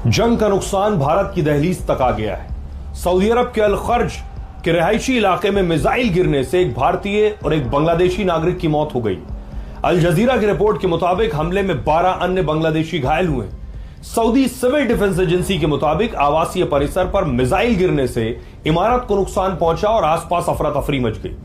जंग का नुकसान भारत की दहलीज तक आ गया है। सऊदी अरब के अल खर्ज के रिहायशी इलाके में मिसाइल गिरने से एक भारतीय और एक बांग्लादेशी नागरिक की मौत हो गई। अल जजीरा की रिपोर्ट के मुताबिक हमले में 12 अन्य बांग्लादेशी घायल हुए। सऊदी सिविल डिफेंस एजेंसी के मुताबिक आवासीय परिसर पर मिसाइल गिरने से इमारत को नुकसान पहुंचा और आसपास अफरा तफरी मच गई।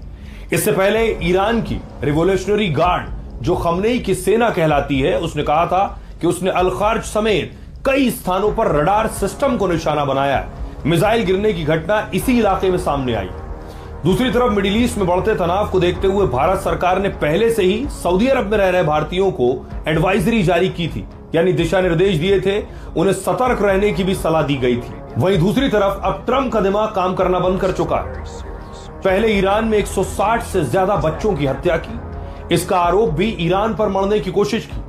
इससे पहले ईरान की रिवोल्यूशनरी गार्ड, जो खमनेई की सेना कहलाती है, उसने कहा था कि उसने अल खर्ज समेत कई स्थानों पर रडार सिस्टम को निशाना बनाया है। मिसाइल गिरने की घटना इसी इलाके में सामने आई। दूसरी तरफ मिडिल ईस्ट में बढ़ते तनाव को देखते हुए भारत सरकार ने पहले से ही सऊदी अरब में रह रहे भारतीयों को एडवाइजरी जारी की थी, यानी दिशा निर्देश दिए थे, उन्हें सतर्क रहने की भी सलाह दी गई थी। वहीं दूसरी तरफ अब ट्रंप का दिमाग काम करना बंद कर चुका है। पहले ईरान में 160 से ज्यादा बच्चों की हत्या की, इसका आरोप भी ईरान पर मढ़ने की कोशिश की।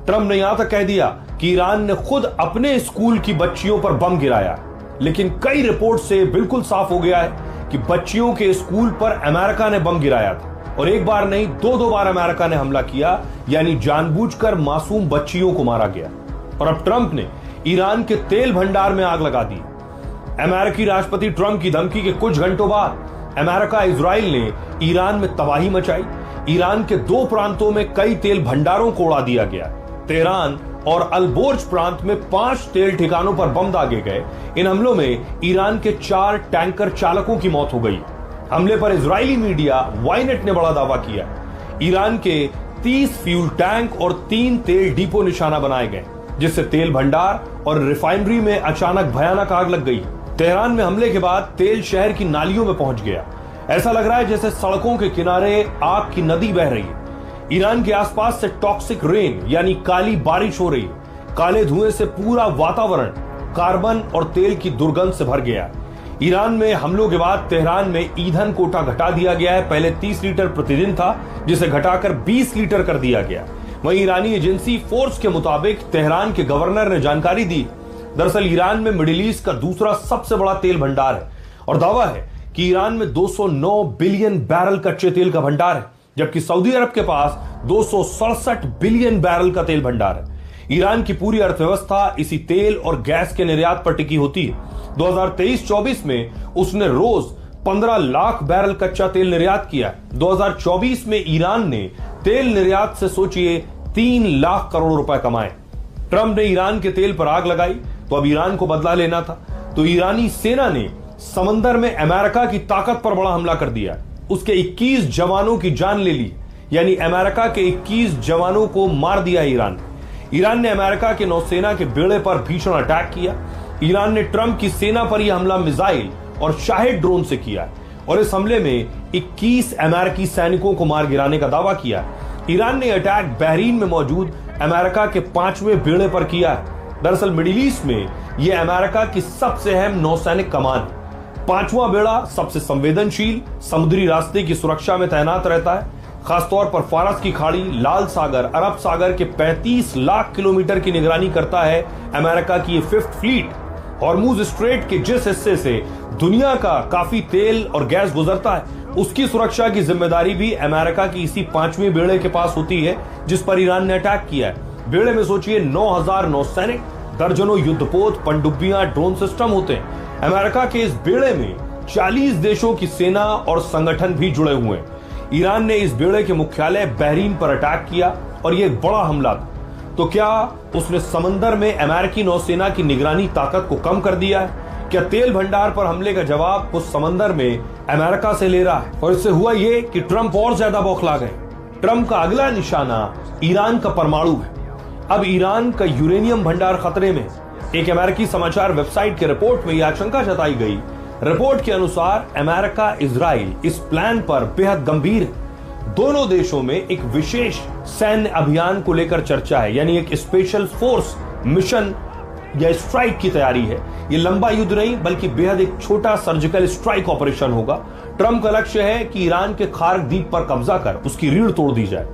ट्रंप ने यहां तक कह दिया कि ईरान ने खुद अपने स्कूल की बच्चियों पर बम गिराया, लेकिन कई रिपोर्ट से बिल्कुल साफ हो गया है कि बच्चियों के स्कूल पर अमेरिका ने बम गिराया था, और एक बार नहीं, दो बार अमेरिका ने हमला किया, यानी जानबूझकर मासूम बच्चियों को मारा गया। और अब ट्रंप ने ईरान के तेल भंडार में आग लगा दी। अमेरिकी राष्ट्रपति ट्रंप की धमकी के कुछ घंटों बाद अमेरिका इजराइल ने ईरान में तबाही मचाई। ईरान के 2 प्रांतों में कई तेल भंडारों को उड़ा दिया गया। तेहरान और अलबोर्ज प्रांत में 5 तेल ठिकानों पर बम दागे गए। इन हमलों में ईरान के 4 टैंकर चालकों की मौत हो गई। हमले पर इजरायली मीडिया वाइनेट ने बड़ा दावा किया। ईरान के 30 फ्यूल टैंक और 3 तेल डिपो निशाना बनाए गए, जिससे तेल भंडार और रिफाइनरी में अचानक भयानक आग लग गई। तेहरान में हमले के बाद तेल शहर की नालियों में पहुंच गया। ऐसा लग रहा है जैसे सड़कों के किनारे आग की नदी बह रही है। ईरान के आसपास से टॉक्सिक रेन यानी काली बारिश हो रही है। काले धुएं से पूरा वातावरण कार्बन और तेल की दुर्गंध से भर गया। ईरान में हमलों के बाद तेहरान में ईंधन कोटा घटा दिया गया है। पहले 30 लीटर प्रतिदिन था, जिसे घटाकर 20 लीटर कर दिया गया। वहीं ईरानी एजेंसी फोर्स के मुताबिक तेहरान के गवर्नर ने जानकारी दी, दरअसल ईरान में मिडिल ईस्ट का दूसरा सबसे बड़ा तेल भंडार है, और दावा है कि ईरान में 209 बिलियन बैरल कच्चे तेल का भंडार है, जबकि सऊदी अरब के पास 267 बिलियन बैरल का तेल भंडार है। ईरान की पूरी अर्थव्यवस्था इसी तेल और गैस के निर्यात पर टिकी होती है। 2023-24 में उसने रोज 15 लाख बैरल कच्चा तेल निर्यात किया। 2024 में ईरान ने तेल निर्यात से सोचिए 3 लाख करोड़ रुपए कमाए। ट्रंप ने ईरान के तेल पर आग लगाई, तो अब ईरान को बदला लेना था, तो ईरानी सेना ने समंदर में अमेरिका की ताकत पर बड़ा हमला कर दिया। उसके 21 जवानों की जान ले ली, यानी अमेरिका के 21 जवानों को मार दिया ईरान ने अमेरिका के नौसेना के बेड़े पर भीषण अटैक किया। ईरान ने ट्रंप की सेना पर यह हमला मिसाइल और शाहिद ड्रोन से किया, और इस हमले में 21 अमेरिकी सैनिकों को मार गिराने का दावा किया। ईरान ने अटैक बहरीन में मौजूद अमेरिका के 5वें बेड़े पर किया है। दरअसल मिडिल ईस्ट में यह अमेरिका की सबसे अहम नौसैनिक कमान है। 5वां बेड़ा सबसे संवेदनशील समुद्री रास्ते की सुरक्षा में तैनात रहता है, खासतौर पर फारस की खाड़ी, लाल सागर, अरब सागर के 35 लाख किलोमीटर की निगरानी करता है अमेरिका की 5th फ्लीट। हॉर्मुज स्ट्रेट के जिस हिस्से से दुनिया का काफी तेल और गैस गुजरता है, उसकी सुरक्षा की जिम्मेदारी भी अमेरिका की इसी 5वें बेड़े के पास होती है, जिस पर ईरान ने अटैक किया है। बेड़े में सोचिए 9000 नौसैनिक, दर्जनों युद्धपोत, पनडुब्बियां, ड्रोन सिस्टम होते हैं। अमेरिका के इस बेड़े में 40 देशों की सेना और संगठन भी जुड़े हुए हैं। ईरान ने इस बेड़े के मुख्यालय बहरीन पर अटैक किया, और यह एक बड़ा हमला था। तो क्या उसने समंदर में अमेरिकी नौसेना की निगरानी ताकत को कम कर दिया है? क्या तेल भंडार पर हमले का जवाब उस समंदर में अमेरिका से ले रहा है? और इससे हुआ यह कि ट्रंप और ज्यादा बौखला गए। ट्रंप का अगला निशाना ईरान का परमाणु है। अब ईरान का यूरेनियम भंडार खतरे में। एक अमेरिकी समाचार वेबसाइट की रिपोर्ट में यह आशंका जताई गई। रिपोर्ट के अनुसार अमेरिका इजराइल इस प्लान पर बेहद गंभीर है। दोनों देशों में एक विशेष सैन्य अभियान को लेकर चर्चा है, यानी एक स्पेशल फोर्स मिशन या स्ट्राइक की तैयारी है। यह लंबा युद्ध नहीं, बल्कि बेहद एक छोटा सर्जिकल स्ट्राइक ऑपरेशन होगा। ट्रंप का लक्ष्य है कि ईरान के खार्क द्वीप पर कब्जा कर उसकी रीढ़ तोड़ दी जाए।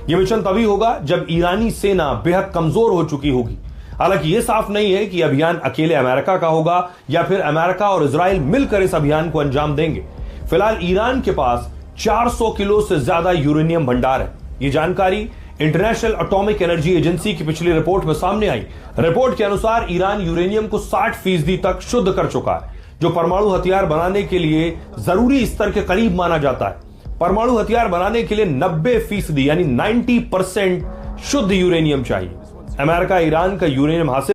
यह मिशन तभी होगा जब ईरानी सेना बेहद कमजोर हो चुकी होगी। हालांकि यह साफ नहीं है कि अभियान अकेले अमेरिका का होगा या फिर अमेरिका और इजराइल मिलकर इस अभियान को अंजाम देंगे। फिलहाल ईरान के पास 400 किलो से ज्यादा यूरेनियम भंडार है। यह जानकारी इंटरनेशनल एटॉमिक एनर्जी एजेंसी की पिछली रिपोर्ट में सामने आई। रिपोर्ट के अनुसार ईरान यूरेनियम को 60% तक शुद्ध कर चुका है, जो परमाणु हथियार बनाने के लिए जरूरी स्तर के करीब माना जाता है। परमाणु हथियार बनाने के लिए 90% यानी 90% शुद्ध यूरेनियम चाहिए। अमेरिका ईरान का यूरेनियम हासिल